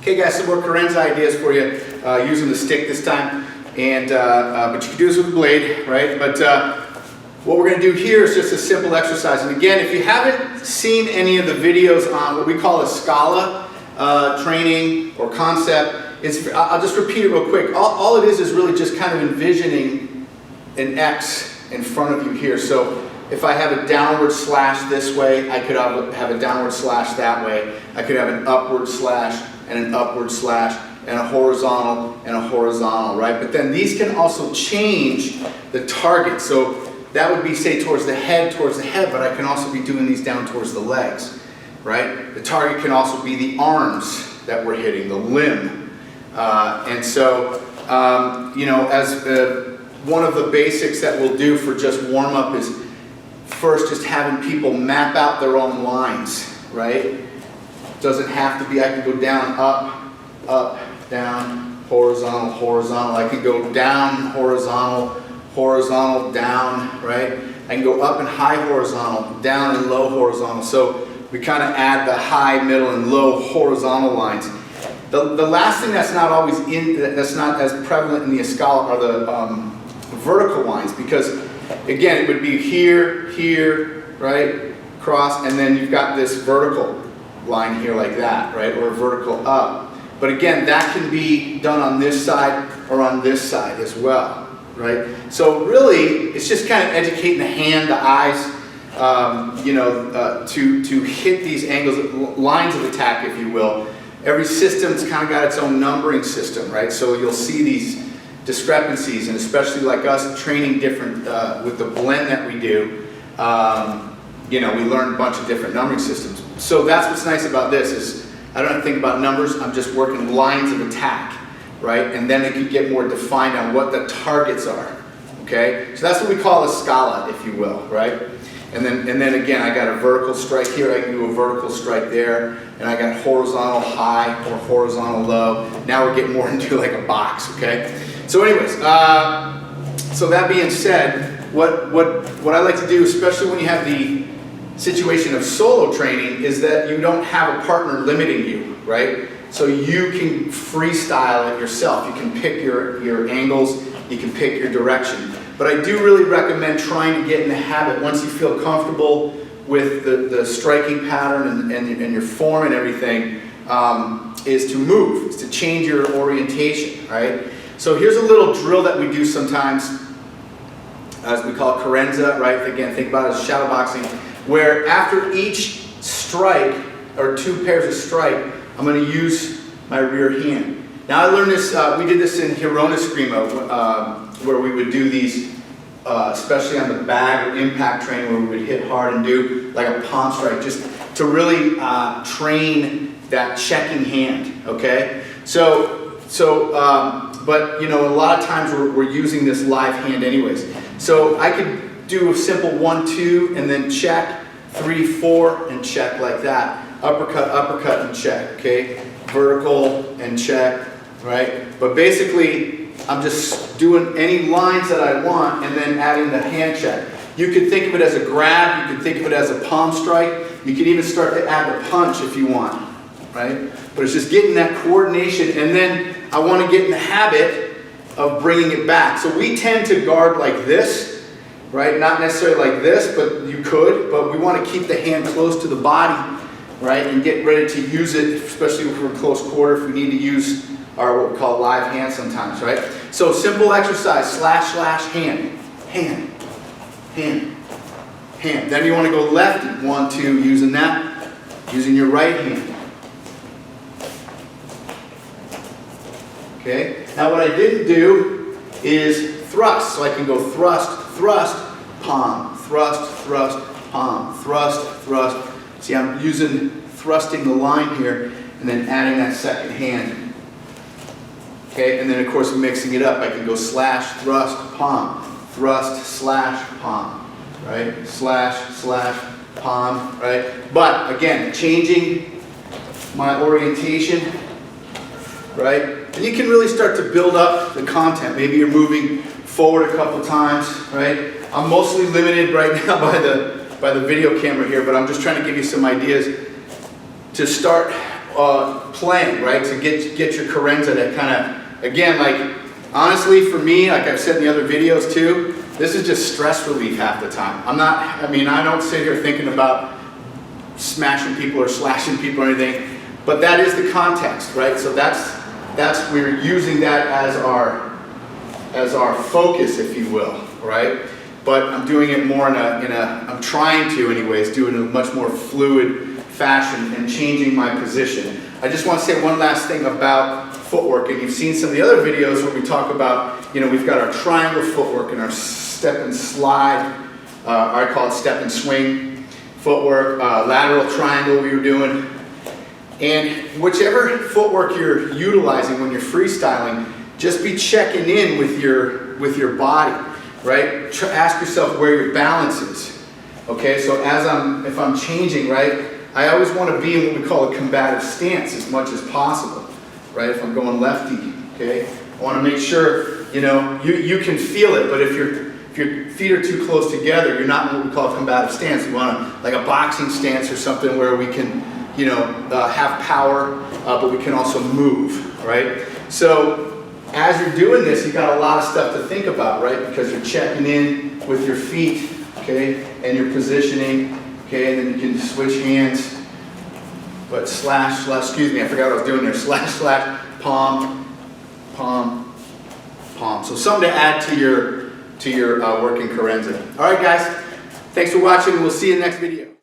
Okay guys, some more Carenza ideas for you using the stick this time, and but you can do this with a blade, right? But what we're going to do here is just a simple exercise. And again, if you haven't seen any of the videos on what we call a Scala training or concept, I'll just repeat it real quick. All it is really just kind of envisioning an X in front of you here. So if I have a downward slash this way, I could have a downward slash that way. I could have an upward slash and an upward slash and a horizontal, right? But then these can also change the target. So that would be, say, towards the head, but I can also be doing these down towards the legs, right? The target can also be the arms that we're hitting, the limb. And so, you know, as one of the basics that we'll do for just warm-up is first just having people map out their own lines, right? Doesn't have to be, I can go down, up, down, horizontal, horizontal. I can go down, horizontal, horizontal, down, right? I can go up and high horizontal, down and low horizontal. So we kind of add the high, middle, and low horizontal lines. The last thing that's not always that's not as prevalent in the Scala are the vertical lines, because again, it would be here, here, right, cross, and then you've got this vertical line here like that, right, or a vertical up. But again, that can be done on this side or on this side as well, right? So really, it's just kind of educating the hand, the eyes, you know, to hit these angles, lines of attack, if you will. Every system's kind of got its own numbering system, right? So you'll see these discrepancies, and especially like us training different with the blend that we do, you know, we learn a bunch of different numbering systems. So that's what's nice about this is I don't have to think about numbers. I'm just working lines of attack, right? And then it can get more defined on what the targets are. Okay, so that's what we call a Scala, if you will, right? And then again, I got a vertical strike here. I can do a vertical strike there, and I got horizontal high or horizontal low. Now we're getting more into like a box. Okay. So anyways, so that being said, what I like to do, especially when you have the situation of solo training, is that you don't have a partner limiting you, right? So you can freestyle it yourself. You can pick your angles, you can pick your direction. But I do really recommend trying to get in the habit, once you feel comfortable with the striking pattern and your form and everything, is to move, is to change your orientation, right? So here's a little drill that we do sometimes, as we call it Carenza, right? Again, think about it as shadow boxing, where after each strike, or two pairs of strike, I'm going to use my rear hand. Now I learned this, we did this in Hirona Eskrima, where we would do these, especially on the bag or impact training, where we would hit hard and do like a palm strike, just to really train that checking hand, okay? But you know, a lot of times we're using this live hand anyways. So I could do a simple 1, 2, and then check, 3, 4, and check like that. Uppercut, uppercut, and check, okay? Vertical and check, right? But basically, I'm just doing any lines that I want and then adding the hand check. You could think of it as a grab, you could think of it as a palm strike, you could even start to add the punch if you want, right? But it's just getting that coordination, and then I want to get in the habit of bringing it back. So we tend to guard like this, right? Not necessarily like this, but you could, but we want to keep the hand close to the body, right? And get ready to use it, especially if we're in close quarter, if we need to use our what we call live hand sometimes, right? So simple exercise, slash, slash, hand, hand, hand, hand. Then you want to go lefty, 1, 2, using that, using your right hand. Okay, now what I didn't do is thrust, so I can go thrust, thrust, palm, thrust, thrust, palm, thrust, thrust. See, I'm thrusting the line here, and then adding that second hand. Okay, and then of course mixing it up. I can go slash, thrust, palm, thrust, slash, palm, right? Slash, slash, palm, right? But again, changing my orientation, right? And you can really start to build up the content. Maybe you're moving forward a couple times, right? I'm mostly limited right now by the video camera here, but I'm just trying to give you some ideas to start playing, right? To get your carenza to kind of, again, like, honestly, for me, like I've said in the other videos too, this is just stress relief half the time. I don't sit here thinking about smashing people or slashing people or anything, but that is the context, right? So we're using that as our focus, if you will, right? But I'm doing it more I'm trying to anyways, do it in a much more fluid fashion and changing my position. I just want to say one last thing about footwork, and you've seen some of the other videos where we talk about, we've got our triangle footwork and our step and slide, I call it step and swing footwork, lateral triangle we were doing. And whichever footwork you're utilizing when you're freestyling, just be checking in with your body, right? Ask yourself where your balance is. Okay, so if I'm changing, right, I always want to be in what we call a combative stance as much as possible, right? If I'm going lefty, okay, I want to make sure, you can feel it, but if your feet are too close together, you're not in what we call a combative stance. You want like a boxing stance or something where we can, have power, but we can also move, right? So as you're doing this, you got a lot of stuff to think about, right? Because you're checking in with your feet, okay, and you're positioning, okay, and then you can switch hands. But slash, excuse me, I forgot what I was doing there. Slash, palm, palm, palm. So something to add to your working carenza. All right, guys. Thanks for watching. We'll see you in the next video.